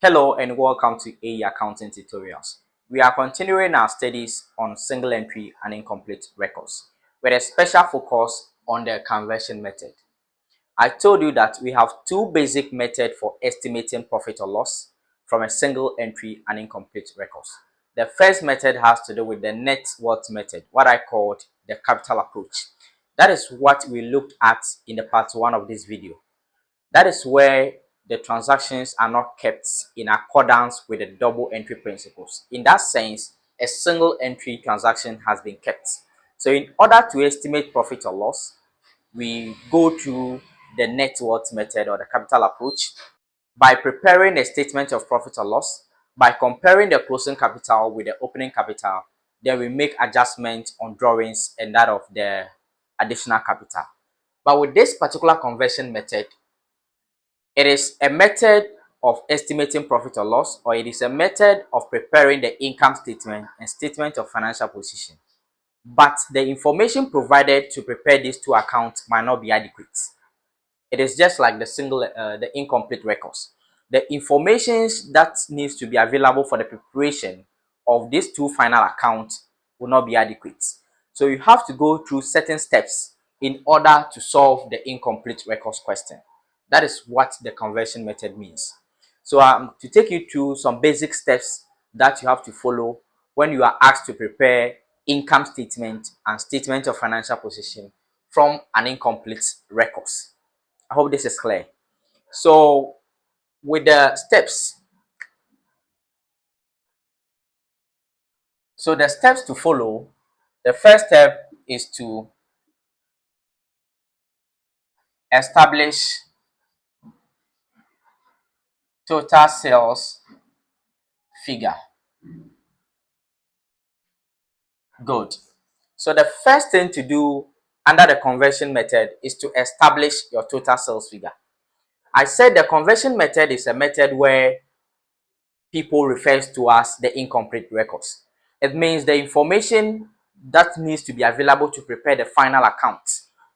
Hello and welcome to AE Accounting Tutorials. We are continuing our studies on single entry and incomplete records with a special focus on the conversion method. I told you that we have two basic methods for estimating profit or loss from a single entry and incomplete records. The first method has to do with the net worth method, what I called the capital approach. That is what we looked at in the part 1 of this video. That is where the transactions are not kept in accordance with the double entry principles. In that sense, a single entry transaction has been kept. So in order to estimate profit or loss, we go through the net worth method or the capital approach by preparing a statement of profit or loss, by comparing the closing capital with the opening capital. Then we make adjustments on drawings and that of the additional capital. But with this particular conversion method, it is a method of estimating profit or loss, or it is a method of preparing the income statement and statement of financial position. But the information provided to prepare these two accounts might not be adequate. It is just like the incomplete records. The information that needs to be available for the preparation of these two final accounts will not be adequate. So you have to go through certain steps in order to solve the incomplete records question. That is what the conversion method means. So to take you through some basic steps that you have to follow when you are asked to prepare income statement and statement of financial position from an incomplete records. I hope this is clear. So with the steps, the steps to follow, the first step is to establish total sales figure. Good. So the first thing to do under the conversion method is to establish your total sales figure. I said the conversion method is a method where people refers to as the incomplete records. It means the information that needs to be available to prepare the final account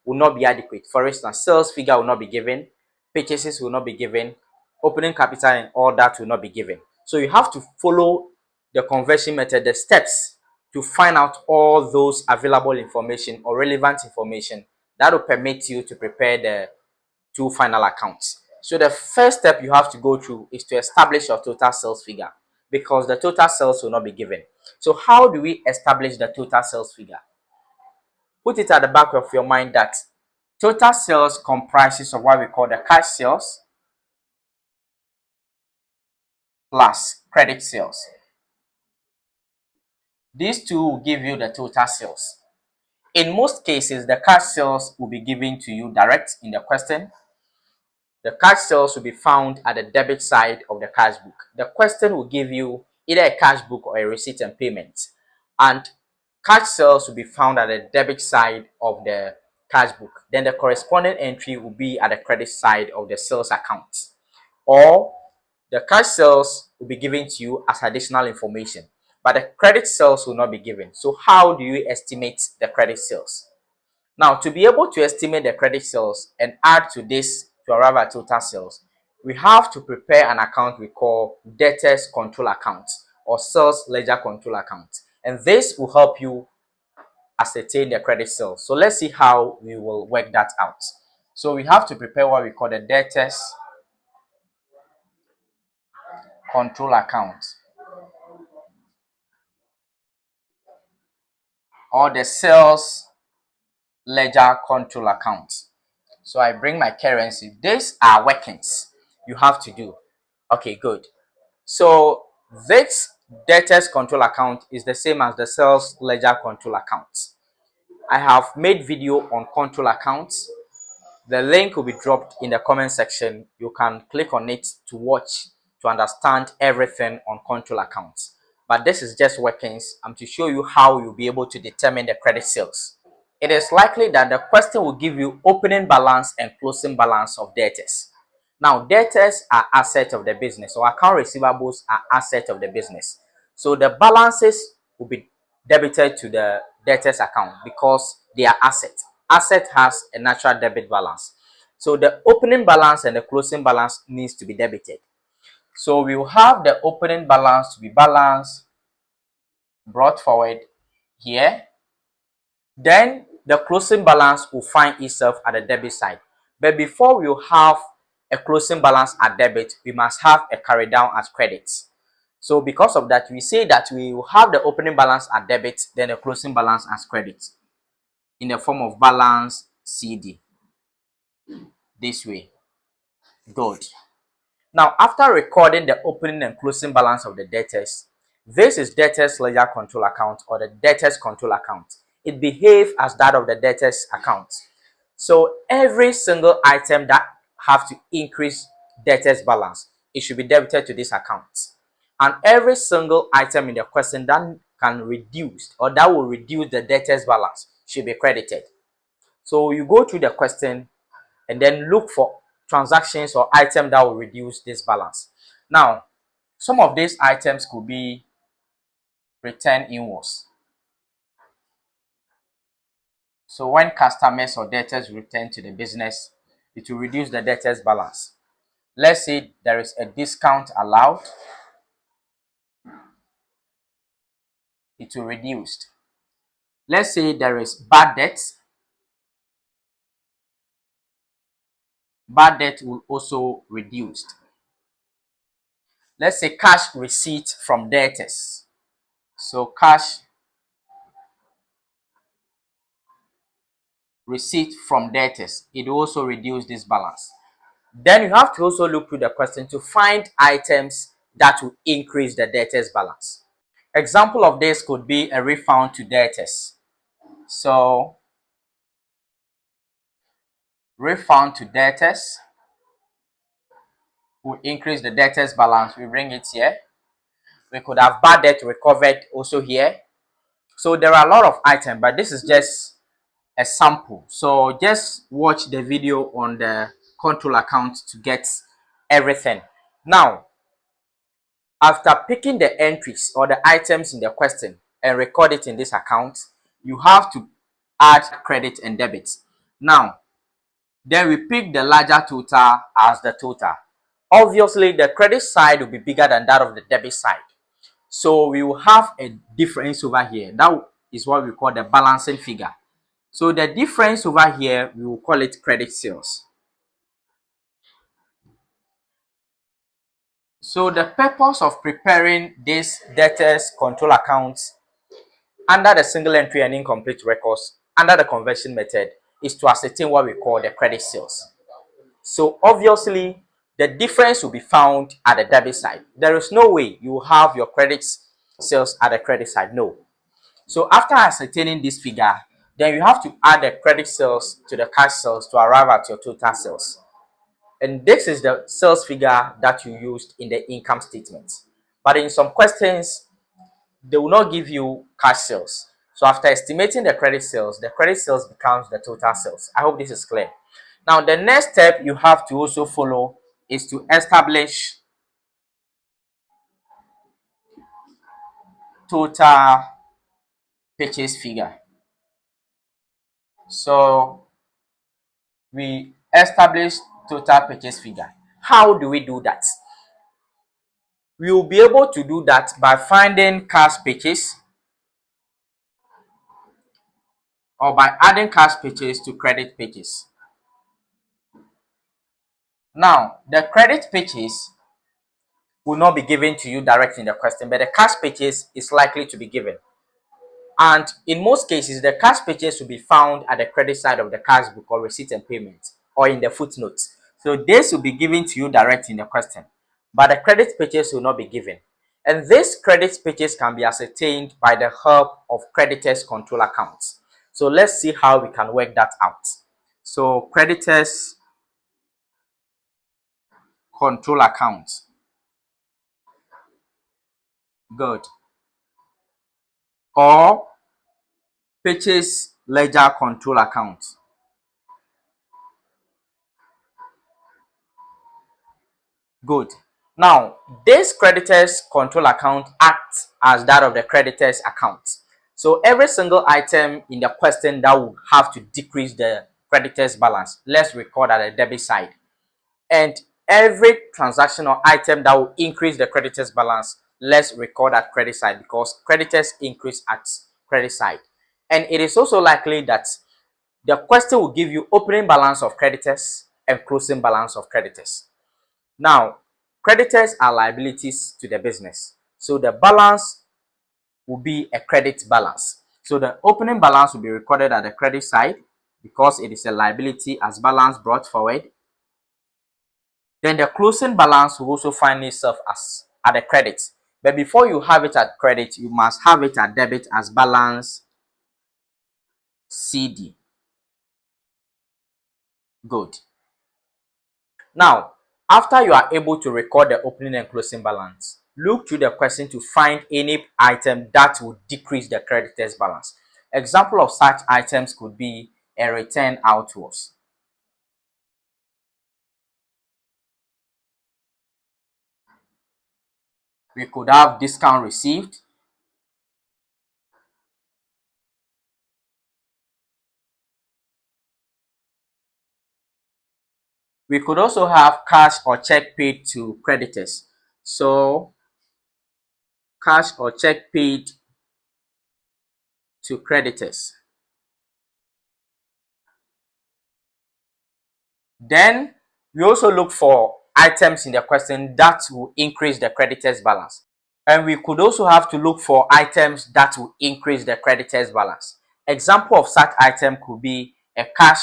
will not be adequate. For instance, sales figure will not be given, purchases will not be given, opening capital and all that will not be given. So you have to follow the conversion method, the steps to find out all those available information or relevant information that will permit you to prepare the two final accounts. So the first step you have to go through is to establish your total sales figure, because the total sales will not be given. So how do we establish the total sales figure? Put it at the back of your mind that total sales comprises of what we call the cash sales plus credit sales. These two will give you the total sales. In most cases, the cash sales will be given to you direct in the question. The cash sales will be found at the debit side of the cash book. The question will give you either a cash book or a receipt and payment. And cash sales will be found at the debit side of the cash book. Then the corresponding entry will be at the credit side of the sales account. Or the cash sales will be given to you as additional information, but the credit sales will not be given. So how do you estimate the credit sales? Now, to be able to estimate the credit sales and add to this to arrive at total sales, we have to prepare an account we call debtors control account or sales ledger control account. And this will help you ascertain the credit sales. So let's see how we will work that out. So we have to prepare what we call the debtors control account or the sales ledger control account. So I bring my currency. These are workings you have to do. Okay, good. So this debtors control account is the same as the sales ledger control account. I have made video on control accounts. The link will be dropped in the comment section. You can click on it to watch to understand everything on control accounts. But this is just workings. I'm to show you how you'll be able to determine the credit sales. It is likely that the question will give you opening balance and closing balance of debtors. Now, debtors are assets of the business, or account receivables are assets of the business. So the balances will be debited to the debtors account because they are assets. Asset has a natural debit balance. So the opening balance and the closing balance needs to be debited. So we will have the opening balance to be balanced, brought forward here. Then the closing balance will find itself at the debit side. But before we will have a closing balance at debit, we must have a carry down as credit. So because of that, we say that we will have the opening balance at debit, then the closing balance as credit in the form of balance CD. This way. Good. Now, after recording the opening and closing balance of the debtors, this is debtors ledger control account or the debtors control account. It behaves as that of the debtors account. So every single item that have to increase debtors balance, it should be debited to this account. And every single item in the question that can reduce or that will reduce the debtors balance should be credited. So you go through the question and then look for transactions or items that will reduce this balance. Now, some of these items could be return invoice. So when customers or debtors return to the business, it will reduce the debtors balance. Let's say there is a discount allowed, it will reduce. Let's say there is bad debt will also reduce. Let's say cash receipt from debtors. So cash receipt from debtors, it will also reduce this balance. Then you have to also look through the question to find items that will increase the debtors balance. Example of this could be a refund to debtors. So refund to debtors will increase the debtors balance. We bring it here. We could have bad debt recovered also here. So there are a lot of items, but this is just a sample. So just watch the video on the control account to get everything. Now, after picking the entries or the items in the question and record it in this account, you have to add credit and debit. Now, then we pick the larger total as the total. Obviously, the credit side will be bigger than that of the debit side. So we will have a difference over here. That is what we call the balancing figure. So the difference over here, we will call it credit sales. So the purpose of preparing this debtors control accounts under the single entry and incomplete records under the conversion method is to ascertain what we call the credit sales. So obviously, the difference will be found at the debit side. There is no way you will have your credit sales at the credit side. No. So after ascertaining this figure, then you have to add the credit sales to the cash sales to arrive at your total sales. And this is the sales figure that you used in the income statement. But in some questions, they will not give you cash sales. So after estimating the credit sales becomes the total sales. I hope this is clear. Now, the next step you have to also follow is to establish total purchase figure. So we establish total purchase figure. How do we do that? We will be able to do that by finding cash purchase or by adding cash purchase to credit purchase. Now, the credit purchase will not be given to you directly in the question, but the cash purchase is likely to be given. And in most cases, the cash purchase will be found at the credit side of the cash book or receipt and payment or in the footnotes. So this will be given to you directly in the question, but the credit purchase will not be given. And this credit purchase can be ascertained by the help of creditors control accounts. So let's see how we can work that out. So creditors control accounts. Good. Or purchase ledger control account. Good. Now, this creditors control account acts as that of the creditors account. So every single item in the question that will have to decrease the creditors balance, let's record at the debit side. And every transaction or item that will increase the creditors balance, let's record at credit side, because creditors increase at credit side. And it is also likely that the question will give you opening balance of creditors and closing balance of creditors. Now, creditors are liabilities to the business, so the balance will be a credit balance. So the opening balance will be recorded at the credit side because it is a liability as balance brought forward. Then the closing balance will also find itself as at the credit. But before you have it at credit, you must have it at debit as balance CD. Good. Now, after you are able to record the opening and closing balance, look through the question to find any item that will decrease the creditors balance. Example of such items could be a return outwards. We could have discount received. We could also have cash or check paid to creditors. So, cash or check paid to creditors. Then, we also look for items in the question that will increase the creditors balance. And we could also have to look for items that will increase the creditors balance. Example of such item could be a cash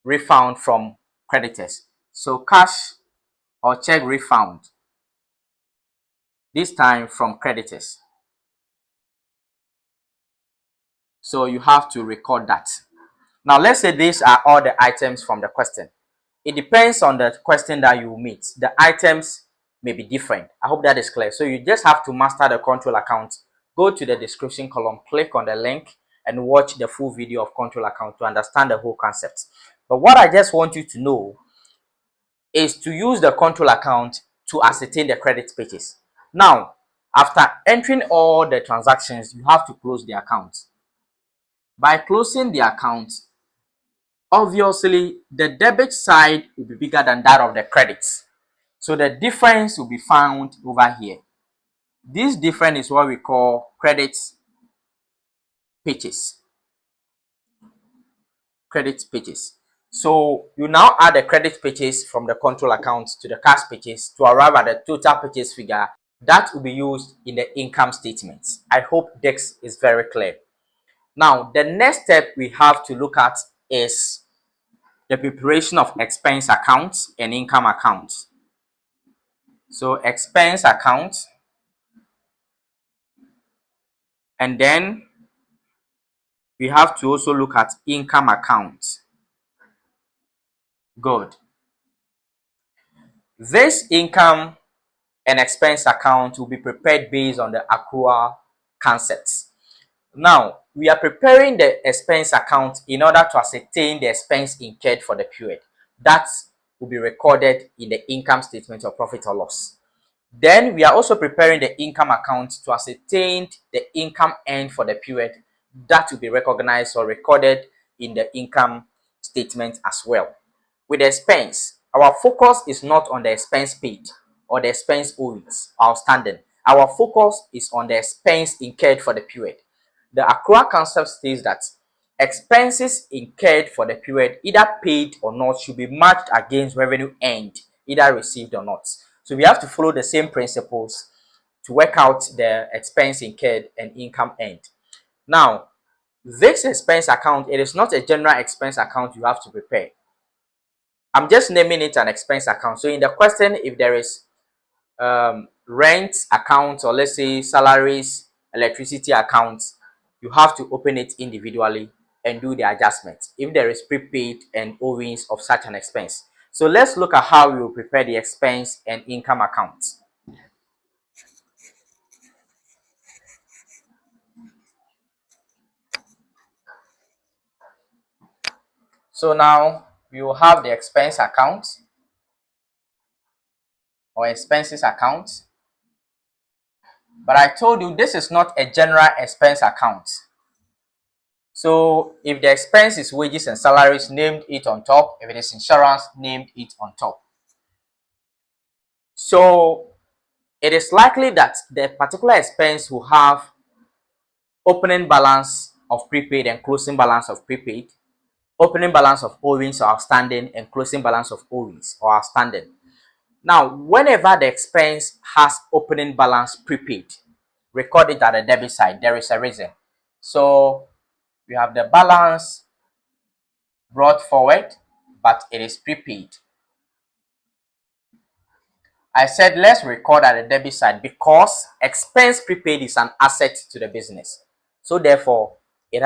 refund from creditors. So cash or check refund, this time from creditors. So you have to record that. Now let's say these are all the items from the question. It depends on the question that you meet. The items may be different. I hope that is clear. So you just have to master the control account. Go to the description column, click on the link and watch the full video of control account to understand the whole concept. But what I just want you to know is to use the control account to ascertain the credit pages. Now, after entering all the transactions, you have to close the account. By closing the account, obviously the debit side will be bigger than that of the credits. So the difference will be found over here. This difference is what we call credit pages. Credit pages. So you now add the credit pages from the control account to the cash pages to arrive at the total pages figure that will be used in the income statement. I hope this is very clear. Now, the next step we have to look at is the preparation of expense accounts and income accounts. So expense account, and then we have to also look at income account. Good. This income and expense account will be prepared based on the accrual concepts. Now, we are preparing the expense account in order to ascertain the expense incurred for the period. That will be recorded in the income statement of profit or loss. Then we are also preparing the income account to ascertain the income earned for the period. That will be recognized or recorded in the income statement as well. With the expense, our focus is not on the expense paid or the expense owings outstanding. Our focus is on the expense incurred for the period. The accrual concept states that expenses incurred for the period, either paid or not, should be matched against revenue earned, either received or not. So we have to follow the same principles to work out the expense incurred and income earned. Now, this expense account, it is not a general expense account you have to prepare. I'm just naming it an expense account. So in the question, if there is rent account, or let's say salaries, electricity accounts, you have to open it individually and do the adjustment if there is prepaid and owings of such an expense. So let's look at how we will prepare the expense and income accounts. So now we will have the expense account or expenses account. But I told you this is not a general expense account. So if the expense is wages and salaries, named it on top. If it is insurance, named it on top. So it is likely that the particular expense will have opening balance of prepaid and closing balance of prepaid, opening balance of owings or outstanding, and closing balance of owings or outstanding. Now, whenever the expense has opening balance prepaid, record it at the debit side. There is a reason. So we have the balance brought forward, but it is prepaid. I said let's record at the debit side because expense prepaid is an asset to the business. So therefore, it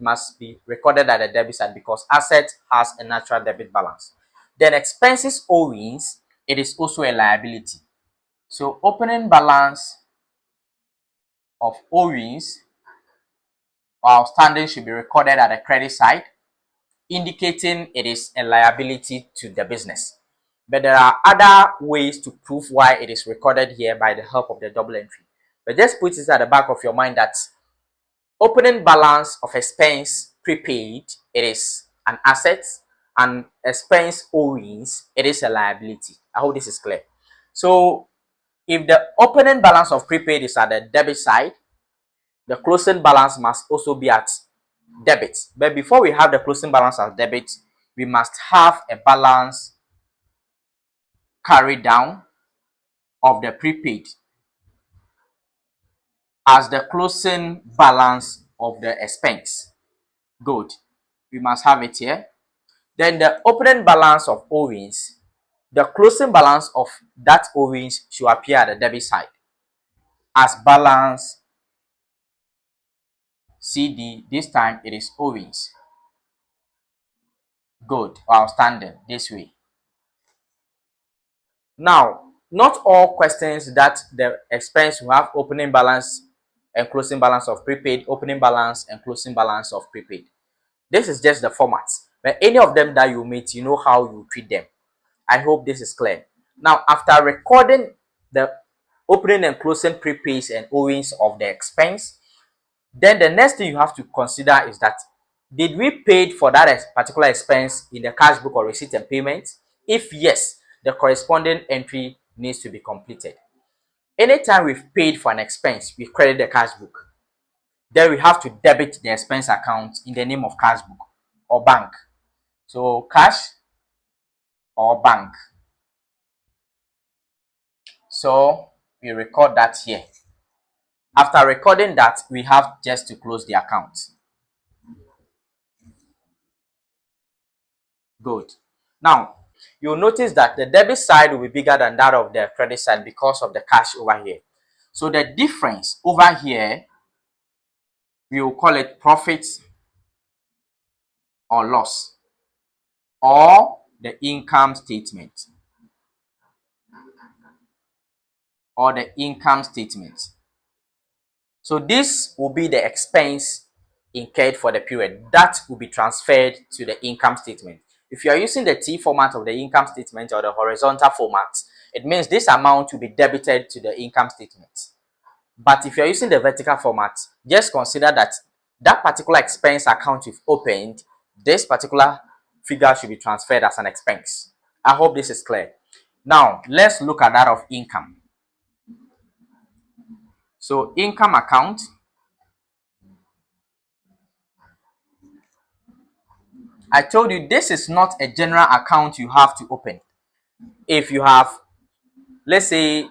must be recorded at the debit side because asset has a natural debit balance. Then expenses owings, it is also a liability. So opening balance of owings or outstanding should be recorded at the credit side, indicating it is a liability to the business. But there are other ways to prove why it is recorded here by the help of the double entry. But just put it at the back of your mind that opening balance of expense prepaid, it is an asset, and expense owings, it is a liability. I hope this is clear. So if the opening balance of prepaid is at the debit side, the closing balance must also be at debit. But before we have the closing balance as debit, we must have a balance carried down of the prepaid as the closing balance of the expense. Good. We must have it here. Then the opening balance of owings, the closing balance of that owings should appear at the debit side as balance CD. This time it is owings. Good. Or outstanding this way. Now, not all questions that the expense will have opening balance and closing balance of prepaid, opening balance and closing balance of prepaid. This is just the format. But any of them that you meet, you know how you treat them. I hope this is clear. Now, after recording the opening and closing prepaids and owings of the expense, then the next thing you have to consider is that did we pay for that particular expense in the cash book or receipt and payment? If yes, the corresponding entry needs to be completed. Anytime we've paid for an expense, we credit the cash book. Then we have to debit the expense account in the name of cash book or bank. So cash or bank. So we record that here. After recording that, we have just to close the account. Good. Now, you'll notice that the debit side will be bigger than that of the credit side because of the cash over here. So the difference over here, we will call it profit or loss or the income statement or the income statement. So this will be the expense incurred for the period that will be transferred to the income statement. If you are using the T format of the income statement or the horizontal format, it means this amount will be debited to the income statement. But if you're using the vertical format, just consider that that particular expense account you've opened, this particular figure should be transferred as an expense. I hope this is clear. Now, let's look at that of income. So, income account. I told you this is not a general account you have to open. If you have, let's say,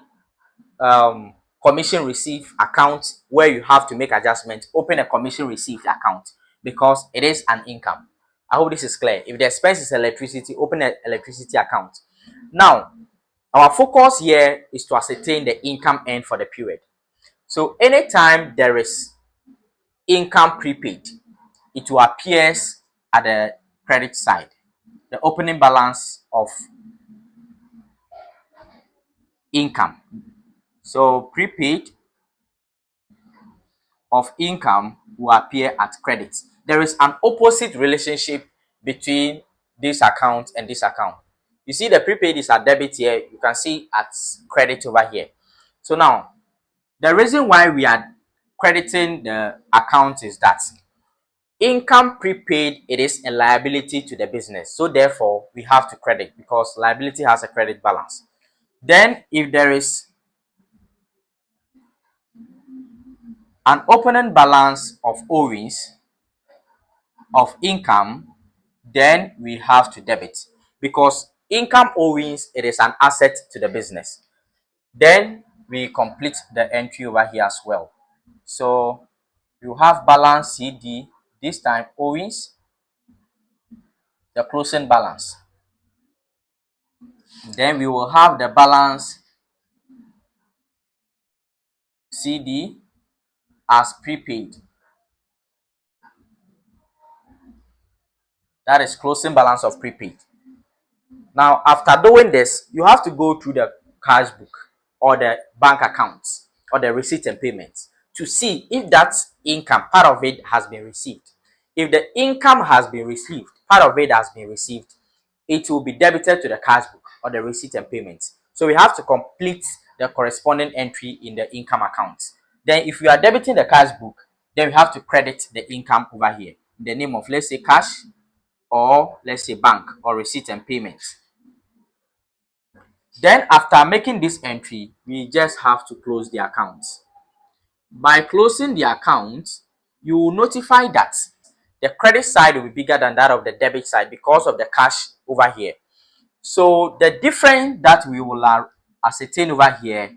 commission received account where you have to make adjustments, open a commission received account because it is an income. I hope this is clear. If the expense is electricity, open an electricity account. Now, our focus here is to ascertain the income earned for the period. So anytime there is income prepaid, it will appear at the credit side, the opening balance of income. So prepaid of income will appear at credit. There is an opposite relationship between this account and this account. You see the prepaid is at debit here, you can see at credit over here. So now, the reason why we are crediting the account is that income prepaid, it is a liability to the business. So therefore, we have to credit because liability has a credit balance. Then if there is an opening balance of owings of income, then we have to debit, because income owings, it is an asset to the business. Then we complete the entry over here as well. So you have balance CD, this time owings, the closing balance. Then we will have the balance CD as prepaid. That is closing balance of prepaid. Now, after doing this, you have to go through the cash book or the bank accounts or the receipt and payments to see if that income, part of it has been received. If the income has been received, part of it has been received, it will be debited to the cash book or the receipt and payments. So we have to complete the corresponding entry in the income account. Then if we are debiting the cash book, then we have to credit the income over here in the name of, let's say, cash, or let's say bank or receipt and payments. Then after making this entry, we just have to close the account. By closing the account, you will notify that the credit side will be bigger than that of the debit side because of the cash over here. So the difference that we will ascertain over here,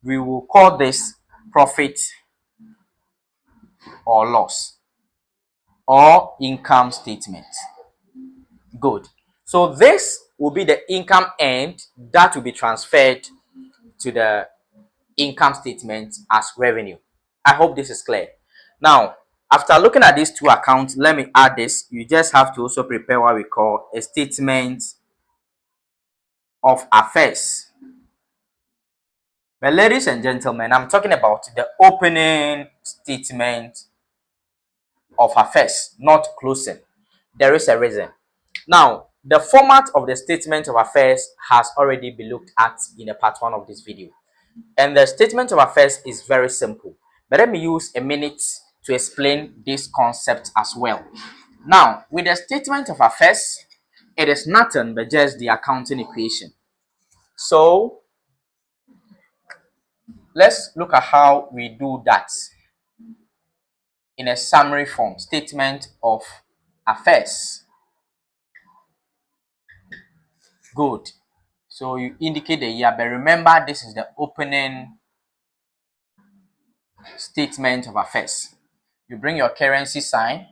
we will call this profit or loss or income statement. Good. So this will be the income end that will be transferred to the income statement as revenue. I hope this is clear. Now, after looking at these two accounts, let me add this. You just have to also prepare what we call a statement of affairs. But ladies and gentlemen, I'm talking about the opening statement of affairs, not closing. There is a reason. Now, the format of the statement of affairs has already been looked at in a part 1 of this video. And the statement of affairs is very simple. But let me use a minute to explain this concept as well. Now, with the statement of affairs, it is nothing but just the accounting equation. So, let's look at how we do that in a summary form. Statement of affairs. Good. So you indicate the year, but remember this is the opening statement of affairs. You bring your currency sign.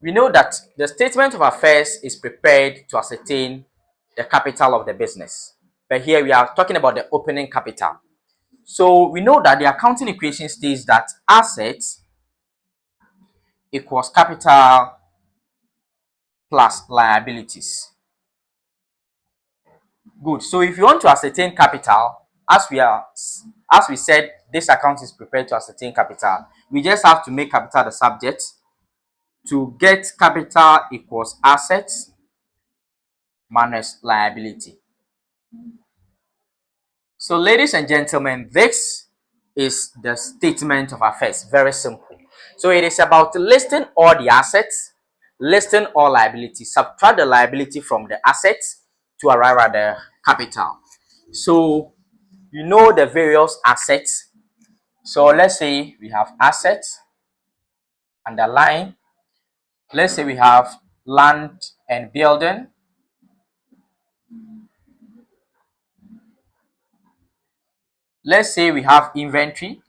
We know that the statement of affairs is prepared to ascertain the capital of the business. But here we are talking about the opening capital. So we know that the accounting equation states that assets equals capital plus liabilities. Good. So if you want to ascertain capital, as we said, this account is prepared to ascertain capital. We just have to make capital the subject. To get capital equals assets minus liability. So ladies and gentlemen, this is the statement of affairs. Very simple. So it is about listing all the assets, listing all liabilities, subtract the liability from the assets to arrive at the capital. So you know the various assets. So let's say we have assets, underline. Let's say we have land and building. Let's say we have inventory.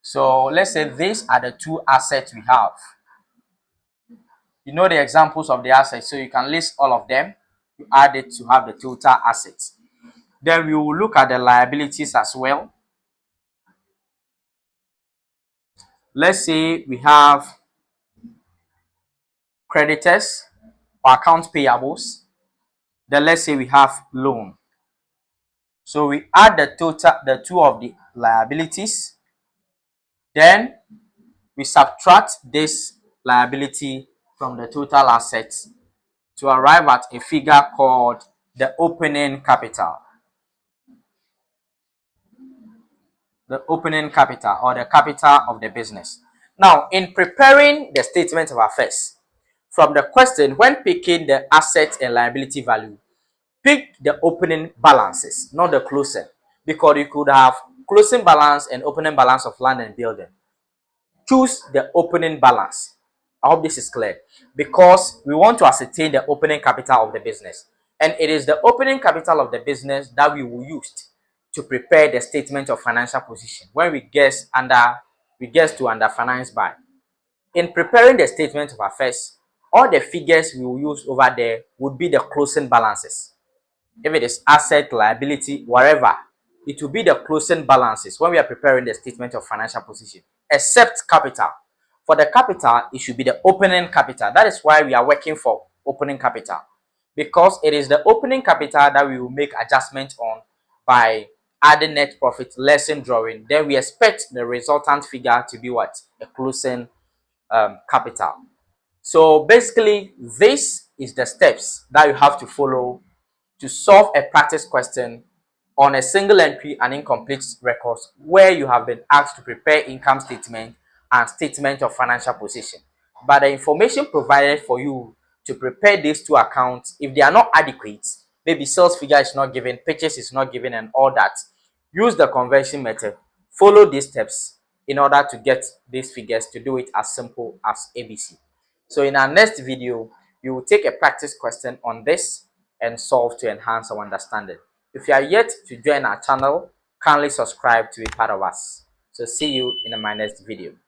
So let's say these are the two assets we have. You know the examples of the assets, so you can list all of them. You add it to have the total assets. Then we will look at the liabilities as well. Let's say we have creditors or account payables. Then let's say we have loan. So we add the two of the liabilities. Then we subtract this liability from the total assets to arrive at a figure called the opening capital. The opening capital, or the capital of the business. Now, in preparing the statement of affairs, from the question, when picking the asset and liability value, Pick the opening balances, not the closing, because you could have closing balance and opening balance of land and building. Choose the opening balance. I hope this is clear, because we want to ascertain the opening capital of the business, and it is the opening capital of the business that we will use to prepare the statement of financial position when we get to under finance by. In preparing the statement of affairs, all the figures we will use over there would be the closing balances. If it is asset, liability, whatever, it will be the closing balances when we are preparing the statement of financial position, except capital. For the capital, it should be the opening capital. That is why we are working for opening capital, because it is the opening capital that we will make adjustment on by adding net profit, lesson drawing. Then we expect the resultant figure to be what? A closing capital. So basically, this is the steps that you have to follow to solve a practice question on a single entry and incomplete records where you have been asked to prepare income statement and statement of financial position. But the information provided for you to prepare these two accounts, if they are not adequate, maybe sales figure is not given, purchase is not given, and all that, use the conversion method. Follow these steps in order to get these figures, to do it as simple as ABC. So in our next video, we will take a practice question on this and solve to enhance our understanding. If you are yet to join our channel, kindly subscribe to be part of us. So see you in my next video.